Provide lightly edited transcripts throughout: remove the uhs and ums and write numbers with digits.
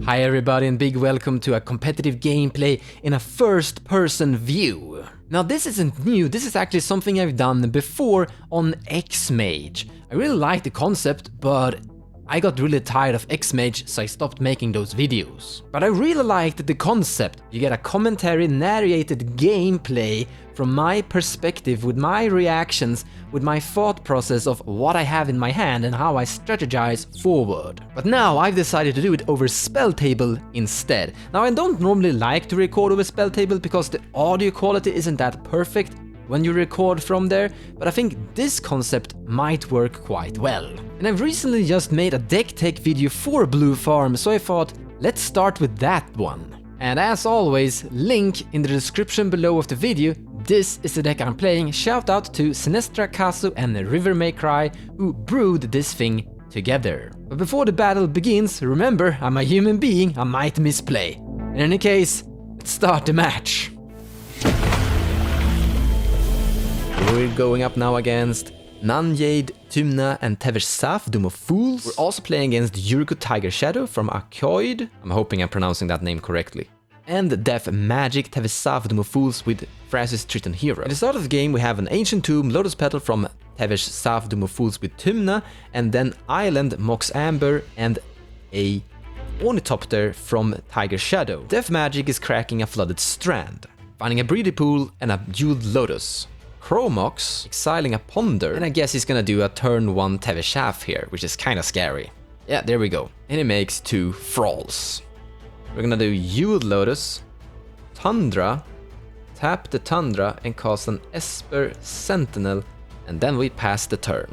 Hi everybody and big welcome to a competitive gameplay in a first-person view. Now this isn't new, this is actually something I've done before on Xmage. I really like the concept, but I got really tired of Xmage, so I stopped making those videos. But I really liked the concept. You get a commentary, narrated gameplay from my perspective, with my reactions, with my thought process of what I have in my hand and how I strategize forward. But now I've decided to do it over spell table instead. Now I don't normally like to record over spell table because the audio quality isn't that perfect when you record from there, but I think this concept might work quite well. And I've recently just made a deck tech video for Bluefarm, so I thought, let's start with that one. And as always, link in the description below of the video. This is the deck I'm playing. Shout out to Sinestra Kazu and River May Cry who brewed this thing together. But before the battle begins, remember, I'm a human being, I might misplay. In any case, let's start the match. We're going up now against Narrated, Tymna and Tevesh Saf, Doom of Fools. We're also playing against Yuriko Tiger Shadow from Arcoid. I'm hoping I'm pronouncing that name correctly. And Death Magic, Tevesh Saf, Doom of Fools with Thrasis Triton Hero. At the start of the game we have an Ancient Tomb, Lotus Petal from Tevesh Saf, Doom of Fools with Tymna, and then Island, Mox Amber, and a Ornithopter from Tiger Shadow. Death Magic is cracking a Flooded Strand, finding a Breedy Pool and a Jeweled Lotus. Chromox exiling a Ponder, and I guess he's gonna do a turn 1 Tevesh Saf here, which is kinda scary. Yeah, there we go. And he makes 2 Thralls. We're gonna do Jeweled Lotus, Tundra, tap the Tundra and cast an Esper Sentinel, and then we pass the turn.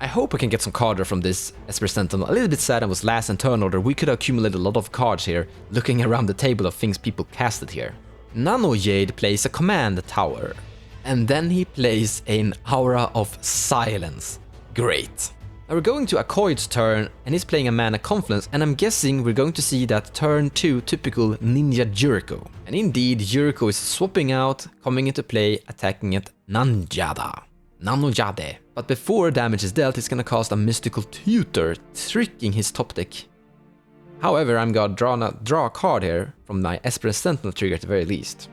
I hope we can get some card draw from this Esper Sentinel. A little bit sad I was last in turn order. We could accumulate a lot of cards here, looking around the table of things people casted here. Nano Jade plays a Command Tower, and then he plays an Aura of Silence. Great. Now we're going to Arcoid's turn, and he's playing a Mana Confluence, and I'm guessing we're going to see that turn 2 typical Ninja Yuriko. And indeed, Yuriko is swapping out, coming into play, attacking at Nanojade. But before damage is dealt, he's gonna cast a Mystical Tutor, tricking his top deck. However, I'm gonna draw a card here from my Esper Sentinel trigger at the very least.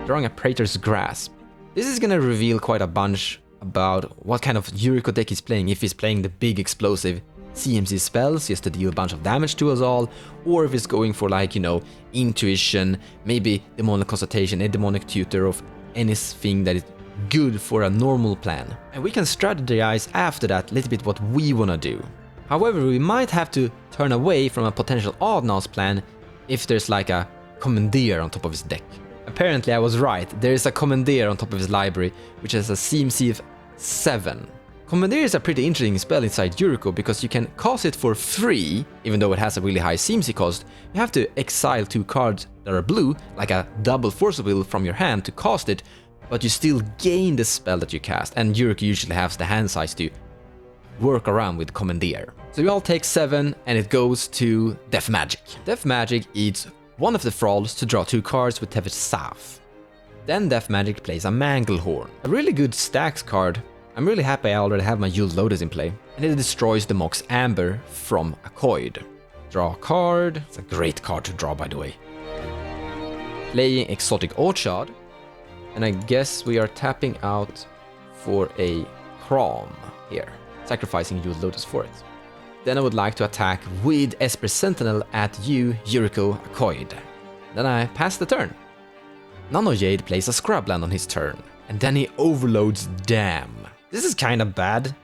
Drawing a Praetor's Grasp. This is gonna reveal quite a bunch about what kind of Yuriko deck he's playing, if he's playing the big explosive CMC spells just to deal a bunch of damage to us all, or if he's going for, like, you know, intuition, maybe demonic consultation, a demonic tutor of anything that is good for a normal plan. And we can strategize after that a little bit what we wanna do. However, we might have to turn away from a potential odd-nouse plan if there's like a Commandeer on top of his deck. Apparently I was right, there is a Commandeer on top of his library, which has a CMC of 7. Commandeer is a pretty interesting spell inside Yuriko because you can cast it for free, even though it has a really high CMC cost. You have to exile 2 cards that are blue, like a double Force of Will from your hand to cast it, but you still gain the spell that you cast, and Yuriko usually has the hand size to work around with Commandeer. So we all take 7, and it goes to Death Magic. Death Magic eats one of the Thralls to draw 2 cards with Tevesh Saf. Then Death Magic plays a Manglehorn, a really good Stax card. I'm really happy I already have my Jeweled Lotus in play. And it destroys the Mox Amber from Arcoid. Draw a card. It's a great card to draw, by the way. Playing Exotic Orchard. And I guess we are tapping out for a Crom here, sacrificing Jeweled Lotus for it. Then I would like to attack with Esper Sentinel at you, Yuriko Arcoid. Then I pass the turn. Nano Jade plays a Scrubland on his turn, and then he overloads Dam. This is kinda bad.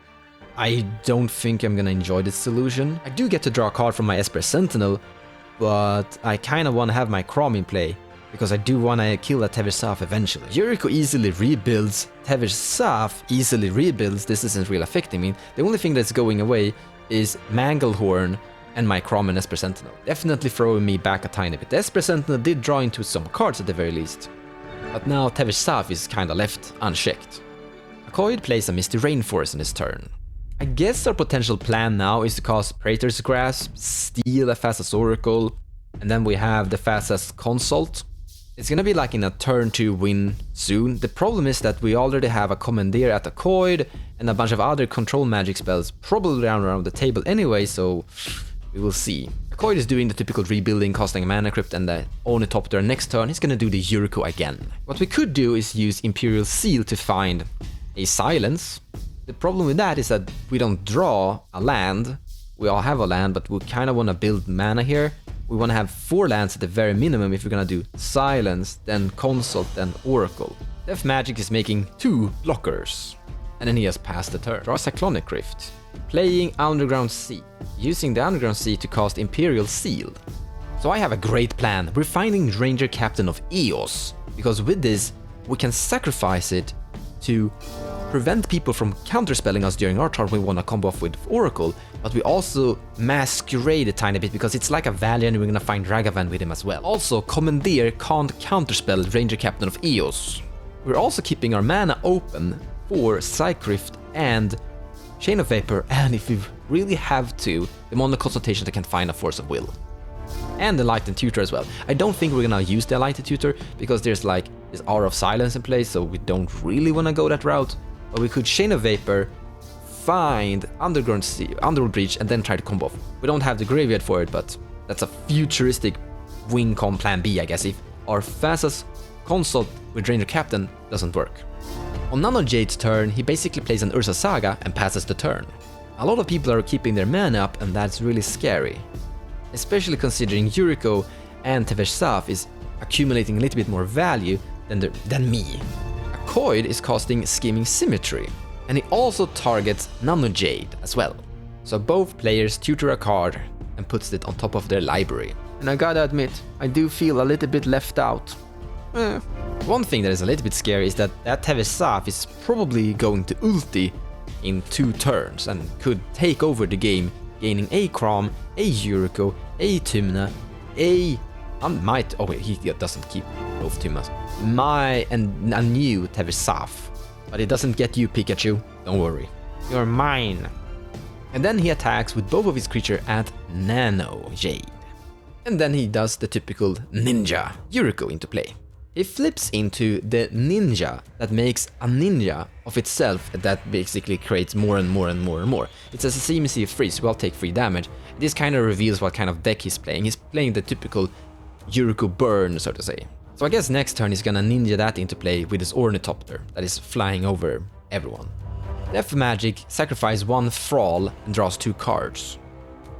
I don't think I'm gonna enjoy this solution. I do get to draw a card from my Esper Sentinel, but I kinda wanna have my Crom in play, because I do wanna kill that Tevesh Saf eventually. Yuriko easily rebuilds, Tevesh Saf easily rebuilds, this isn't really affecting me. The only thing that's going away is Manglehorn and my Crom and Esper Sentinel. Definitely throwing me back a tiny bit. The Esper Sentinel did draw into some cards at the very least. But now Tevesh Saf is kinda left unchecked. Arcoid plays a Misty Rainforest on his turn. I guess our potential plan now is to cast Praetor's Grasp, steal a Thassa's Oracle, and then we have the Thassa's Consult. It's gonna be like in a turn 2 win soon. The problem is that we already have a Commandeer at Arcoid and a bunch of other control magic spells probably around the table anyway, so we will see. Akkoid is doing the typical rebuilding, costing a mana crypt, and the Ornithopter next turn he's gonna do the Yuriko again. What we could do is use Imperial Seal to find a silence. The problem with that is that we don't draw a land. We all have a land, but we kind of want to build mana here. We want to have 4 lands at the very minimum if we're gonna do Silence, then Consult, then Oracle. Death Magic is making 2 blockers. And then he has passed the turn. Draw Cyclonic Rift. Playing Underground Sea. Using the Underground Sea to cast Imperial Seal. So I have a great plan. We're finding Ranger Captain of Eos. Because with this, we can sacrifice it to prevent people from counterspelling us during our turn when we want to combo off with Oracle, but we also masquerade a tiny bit because it's like a Valiant and we're gonna find Ragavan with him as well. Also, Commandeer can't counterspell Ranger Captain of Eos. We're also keeping our mana open for Psych Rift and Chain of Vapor, and if we really have to, the Mono Consultation that can find a Force of Will. And the Enlightened Tutor as well. I don't think we're gonna use the Enlightened Tutor because there's like this Aura of Silence in place, so we don't really wanna go that route. But we could Chain of Vapor, find Underground Sea, Underworld Breach, and then try to combo off. We don't have the graveyard for it, but that's a futuristic win con plan B, I guess, if our fastest consult with Ranger Captain doesn't work. On Nano Jade's turn, he basically plays an Ursa Saga and passes the turn. A lot of people are keeping their mana up, and that's really scary. Especially considering Yuriko and Tevesh Saf is accumulating a little bit more value than me. Akkoid is casting Scheming Symmetry, and he also targets Nano Jade as well. So both players tutor a card and puts it on top of their library. And I gotta admit, I do feel a little bit left out. One thing that is a little bit scary is that Tevesh Saf is probably going to ulti in 2 turns and could take over the game, gaining a Crom, a Yuriko, a Tymna, he doesn't keep both Tymnas, and a new Tevesh Saf. But it doesn't get you, Pikachu, don't worry. You're mine. And then he attacks with both of his creatures at Nano Jade. And then he does the typical ninja Yuriko into play. He flips into the ninja that makes a ninja of itself that basically creates more and more and more and more. It's a CMC free, so we'll take 3 damage. This kind of reveals what kind of deck he's playing. He's playing the typical Yuriko burn, so to say. So I guess next turn he's gonna ninja that into play with his Ornithopter that is flying over everyone. Death Magic, sacrifice 1 Thrall and draws 2 cards.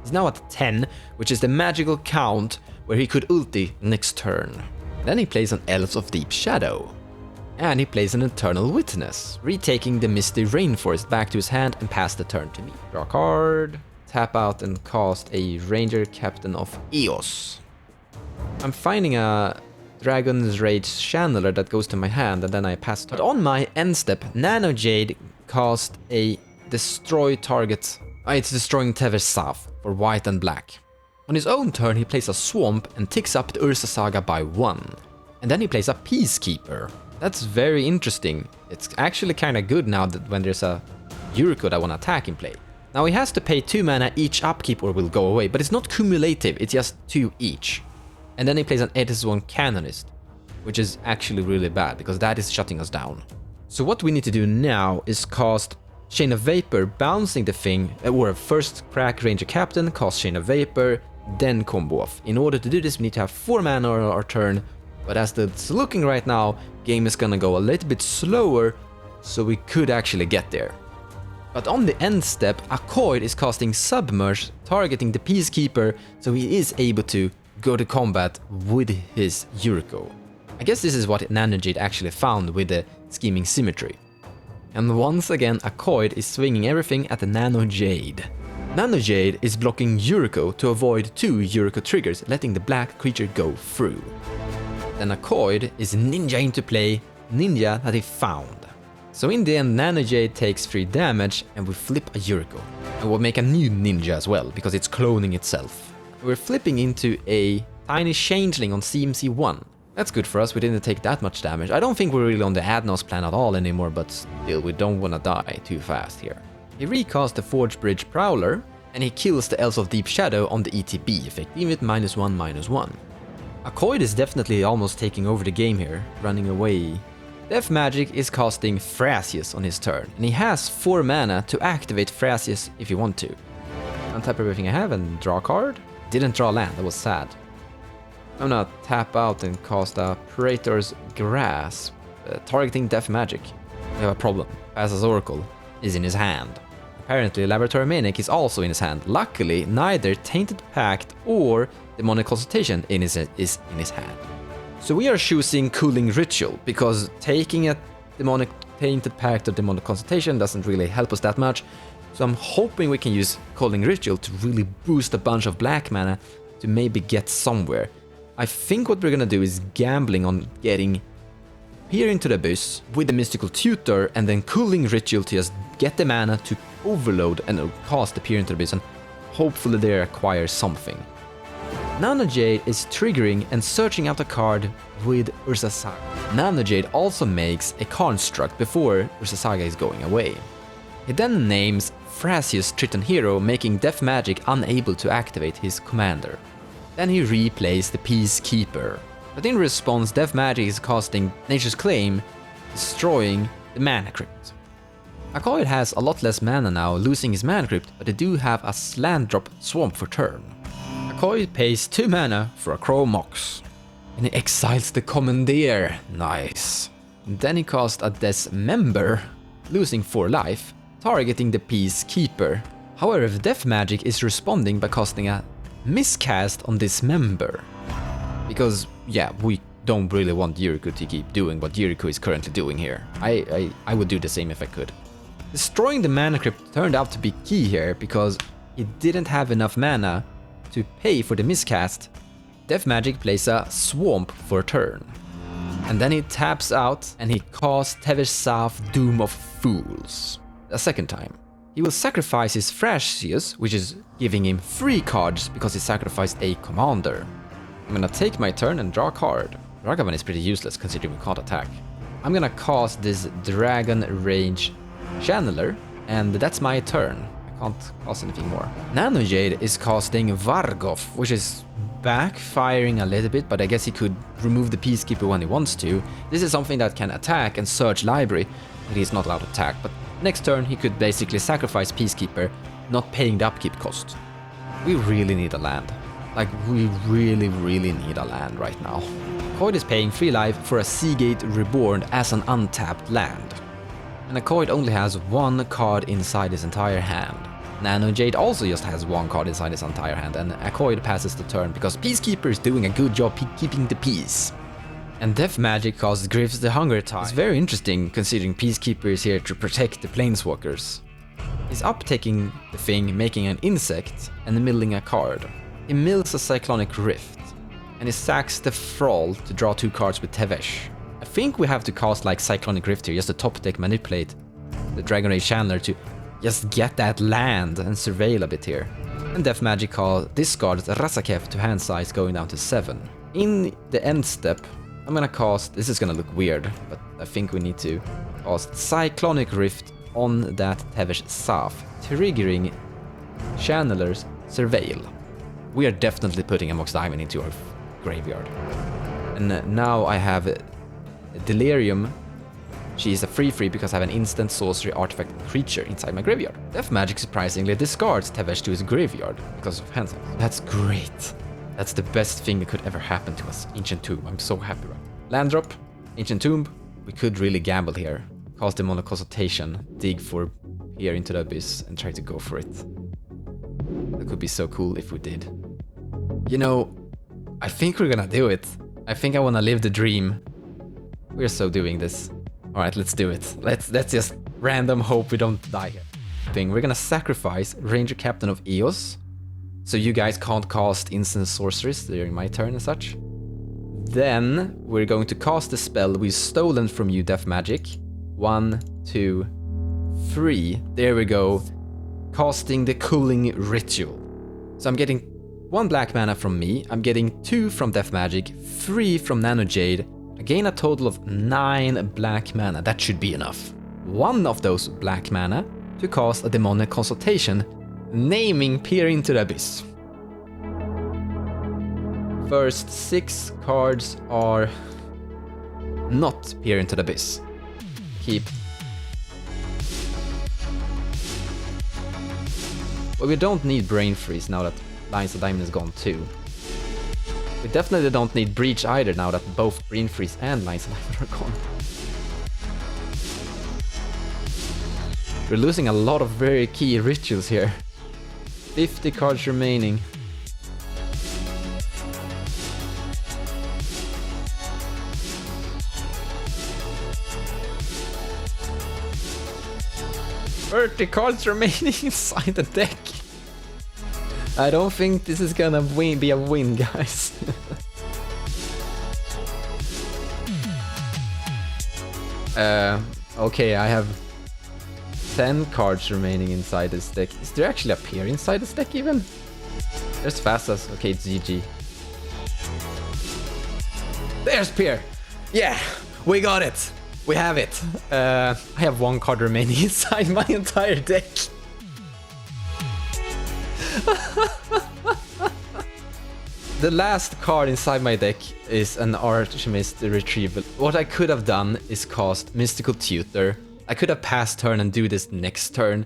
He's now at 10, which is the magical count where he could ulti next turn. Then he plays an Elves of Deep Shadow. And he plays an Eternal Witness, retaking the Misty Rainforest back to his hand and pass the turn to me. Draw a card, tap out and cast a Ranger Captain of Eos. I'm finding a Dragon's Rage Channeler that goes to my hand and then I pass turn. But on my end step, Nano Jade cast a Destroy Target. It's destroying Tevesh Saf for white and black. On his own turn, he plays a Swamp and ticks up the Ursa Saga by 1. And then he plays a Peacekeeper. That's very interesting. It's actually kind of good now that when there's a Yuriko that want to attack in play. Now he has to pay 2 mana each upkeep or will go away, but it's not cumulative, it's just 2 each. And then he plays an Edison Canonist, which is actually really bad because that is shutting us down. So what we need to do now is cast Chain of Vapor, bouncing the thing, or first crack Ranger Captain, cast Chain of Vapor, then combo off. In order to do this, we need to have 4 mana on our turn, but as it's looking right now, game is gonna go a little bit slower, so we could actually get there. But on the end step, Akkoid is casting Submerge, targeting the Peacekeeper, so he is able to go to combat with his Yuriko. I guess this is what Nano Jade actually found with the Scheming Symmetry. And once again, Akkoid is swinging everything at the Nano Jade. Nano Jade is blocking Yuriko to avoid 2 Yuriko triggers, letting the black creature go through. Then Akkoid is ninja into play, ninja that he found. So in the end, Nano Jade takes 3 damage and we flip a Yuriko. And we'll make a new ninja as well, because it's cloning itself. We're flipping into a tiny changeling on CMC 1. That's good for us, we didn't take that much damage. I don't think we're really on the Adnos plan at all anymore, but still, we don't wanna die too fast here. He recasts the Forge Bridge Prowler, and he kills the Elves of Deep Shadow on the ETB effect, giving it -1/-1. Akkoid is definitely almost taking over the game here, running away. Death Magic is casting Thrasius on his turn, and he has 4 mana to activate Thrasius if you want to. Untap everything I have and draw a card. didn't draw land, that was sad. I'm gonna tap out and cast a Praetor's Grasp, targeting Death Magic. We have a problem. Pass's Oracle is in his hand. Apparently, Laboratory Maniac is also in his hand. Luckily, neither Tainted Pact or Demonic Consultation is in his hand. So we are choosing Cooling Ritual, because taking a Demonic Tainted Pact or Demonic Consultation doesn't really help us that much. So I'm hoping we can use Cooling Ritual to really boost a bunch of black mana to maybe get somewhere. I think what we're gonna do is gambling on getting Peer into the Abyss with the Mystical Tutor and then Cooling Ritual to just get the mana to overload and cast the Peer into the Abyss, and hopefully they acquire something. Nano Jade is triggering and searching out a card with Ursa Saga. Nano Jade also makes a construct before Ursa Saga is going away. He then names Thrasius Triton Hero, making Death Magic unable to activate his commander. Then he replays the Peacekeeper. But in response, Death Magic is casting Nature's Claim, destroying the Mana Crypt. Akoid has a lot less mana now, losing his Mana Crypt, but they do have a land drop Swamp for turn. Akoid pays 2 mana for a Crow Mox. And he exiles the Commandeer. Nice. Then he casts a Dismember, losing 4 life, targeting the Peacekeeper. However, Death Magic is responding by casting a Miscast on Dismember. Because, yeah, we don't really want Yuriko to keep doing what Yuriko is currently doing here. I would do the same if I could. Destroying the Mana Crypt turned out to be key here, because he didn't have enough mana to pay for the miscast. Death Magic plays a Swamp for a turn. And then he taps out and he casts Tevesh Saf, Doom of Fools a second time. He will sacrifice his Thrasius, which is giving him 3 cards because he sacrificed a commander. I'm gonna take my turn and draw a card. Ragavan is pretty useless considering we can't attack. I'm gonna cast this Dragon Range Channeler, and that's my turn. I can't cast anything more. Nano Jade is casting Vargov, which is backfiring a little bit, but I guess he could remove the Peacekeeper when he wants to. This is something that can attack and search library, but he's not allowed to attack. But next turn he could basically sacrifice Peacekeeper, not paying the upkeep cost. We really need a land. Like, we really need a land right now. Akoid is paying 3 life for a Seagate Reborn as an untapped land. And Akoid only has 1 card inside his entire hand. Nano Jade also just has 1 card inside his entire hand, and Akoid passes the turn because Peacekeeper is doing a good job keeping the peace. And Death Magic casts Griff's the Hunger Tide. It's very interesting considering Peacekeeper is here to protect the Planeswalkers. He's uptaking the thing, making an insect, and milling a card. He mills a Cyclonic Rift, and he sacks the Thrall to draw 2 cards with Tevesh. I think we have to cast like Cyclonic Rift here, just to top deck manipulate the Dragon Rage Chandler to just get that land and surveil a bit here. And Death Magic discards Razakev to hand size, going down to 7. In the end step, I'm gonna cast, this is gonna look weird, but I think we need to cast Cyclonic Rift on that Tevesh Saf, triggering Channeler's Surveil. We are definitely putting a Mox Diamond into our graveyard. And now I have Delirium. She is a 3/3 because I have an instant sorcery artifact creature inside my graveyard. Death Magic surprisingly discards Tevesh to his graveyard because of hand size. That's great. That's the best thing that could ever happen to us. Ancient Tomb, I'm so happy about it. Land drop, Ancient Tomb. We could really gamble here. Cast Demonic Consultation, dig for Peer into the Abyss, and try to go for it. That could be so cool if we did. You know, I think we're gonna do it. I think I wanna live the dream. We're so doing this. Alright, let's do it. Let's just random hope we don't die here. We're gonna sacrifice Ranger Captain of Eos, so you guys can't cast instant sorceries during my turn and such. Then we're going to cast the spell we've stolen from you, Death Magic. 1, 2, 3. There we go. Casting the Cooling Ritual. So I'm getting 1 black mana from me, I'm getting 2 from Death Magic, 3 from Nano Jade. I gain a total of 9 black mana. That should be enough. 1 of those black mana to cast a Demonic Consultation, naming Peer into the Abyss. First 6 cards are not Peer into the Abyss. Keep. But we don't need Brain Freeze now that Lines of Diamond is gone too. We definitely don't need Breach either now that both Green Freeze and Lines of Diamond are gone. We're losing a lot of very key rituals here. 50 cards remaining. "30 cards remaining inside the deck." I don't think this is gonna be a win, guys. Okay, I have 10 cards remaining inside this deck. Is there actually a pair inside this deck even? There's Fasas. Okay, it's GG. There's pair. Yeah, we got it. We have it. I have 1 card remaining inside my entire deck. The last card inside my deck is an Archimist Retrieval. What I could have done is cast Mystical Tutor. I could have passed turn and do this next turn,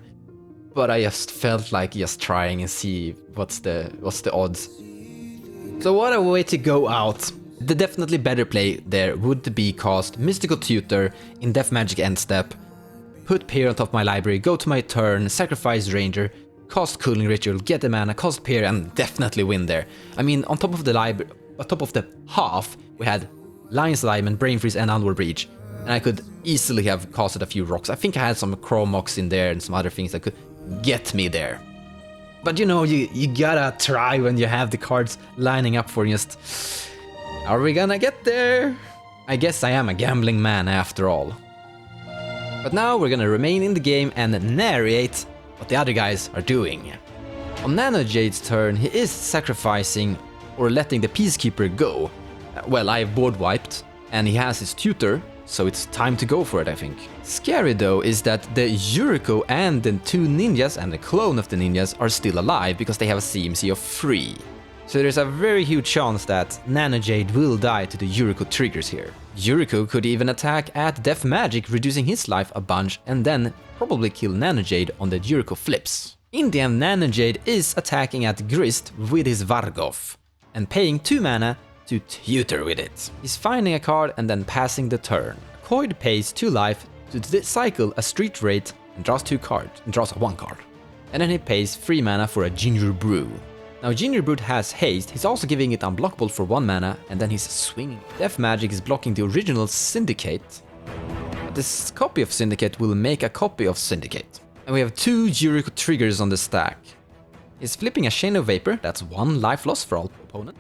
but I just felt like just trying and see what's the odds. So what a way to go out. The definitely better play there would be cast Mystical Tutor in Death Magic end step, put Peer on top of my library, go to my turn, sacrifice Ranger, cast Cooling Ritual, get the mana, cast Peer, and definitely win there. I mean, on top of the library, on top of the half, we had Lion's Diamond, Brain Freeze, and Underworld Breach, and I could easily have casted a few rocks. I think I had some Chromox in there and some other things that could get me there. But you know, you gotta try when you have the cards lining up for just... Are we gonna get there? I guess I am a gambling man after all. But now we're gonna remain in the game and narrate what the other guys are doing. On Nanojade's turn, he is sacrificing or letting the Peacekeeper go. Well, I board wiped, and he has his tutor, so it's time to go for it, I think. Scary though is that the Yuriko and the 2 ninjas and the clone of the ninjas are still alive because they have a CMC of 3. So there's a very huge chance that Nanojade will die to the Yuriko triggers here. Yuriko could even attack at Death Magic, reducing his life a bunch, and then probably kill Nanojade on the Yuriko flips. In the end, Nanojade is attacking at Grist with his Vargov, and paying 2 mana to tutor with it. He's finding a card and then passing the turn. Koid pays 2 life to cycle a Street Wraith and draws 2 cards, and draws 1 card. And then he pays 3 mana for a Ginger Brew. Now Ginger Brew has haste, he's also giving it unblockable for 1 mana, and then he's swinging. Death Magic is blocking the original Syndicate. But this copy of Syndicate will make a copy of Syndicate. And we have 2 Yuriko triggers on the stack. He's flipping a Chain of Vapor, that's 1 life loss for all opponent,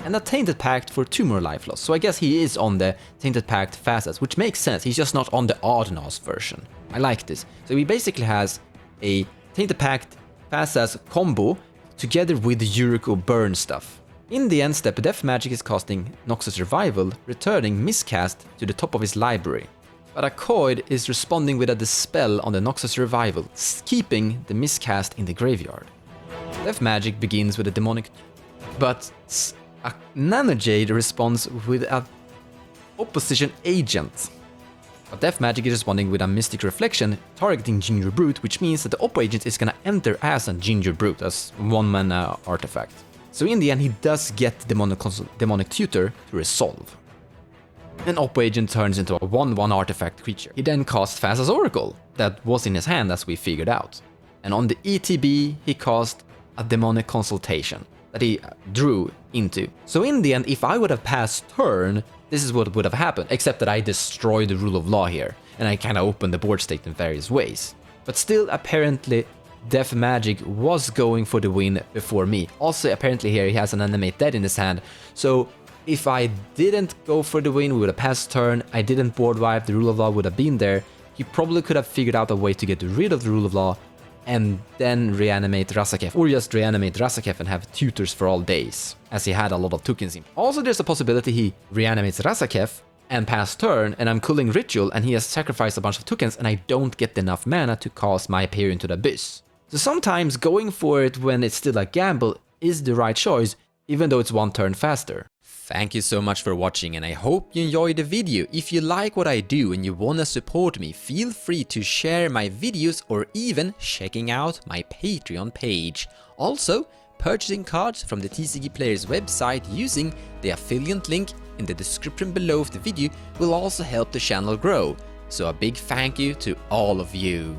and a Tainted Pact for 2 more life loss. So I guess he is on the Tainted Pact fastest, which makes sense, he's just not on the Oddnos version. I like this. So he basically has a Tainted Pact fastest combo together with the Yuriko burn stuff. In the end step, Death Magic is casting Noxus Revival, returning Miscast to the top of his library. But Koid is responding with a Dispel on the Noxus Revival, keeping the Miscast in the graveyard. Death Magic begins with a Demonic, but a Nanojade responds with a Opposition Agent. But Death Magic is responding with a Mystic Reflection, targeting Ginger Brute, which means that the Oppo Agent is gonna enter as a Ginger Brute, as 1 mana artifact. So in the end, he does get Demonic Tutor to resolve. And Oppo Agent turns into a 1/1 artifact creature. He then casts Fasa's Oracle, that was in his hand as we figured out. And on the ETB, he cast a Demonic Consultation that he drew into. So in the end, if I would have passed turn, this is what would have happened, except that I destroyed the rule of law here, and I kinda opened the board state in various ways. But still, apparently, Death Magic was going for the win before me. Also, apparently here he has an Animate Dead in his hand, so if I didn't go for the win, we would have passed turn, I didn't board wipe, the rule of law would have been there, he probably could have figured out a way to get rid of the rule of law, and then reanimate Rasakef, or just reanimate Rasakef and have tutors for all days, as he had a lot of tokens in. Also, there's a possibility he reanimates Rasakef and pass turn, and I'm cooling Ritual, and he has sacrificed a bunch of tokens, and I don't get enough mana to cast my Peer into the Abyss. So sometimes going for it when it's still a gamble is the right choice, even though it's 1 turn faster. Thank you so much for watching, and I hope you enjoyed the video. If you like what I do and you wanna support me, feel free to share my videos or even checking out my Patreon page. Also, purchasing cards from the TCG Players website using the affiliate link in the description below of the video will also help the channel grow. So a big thank you to all of you.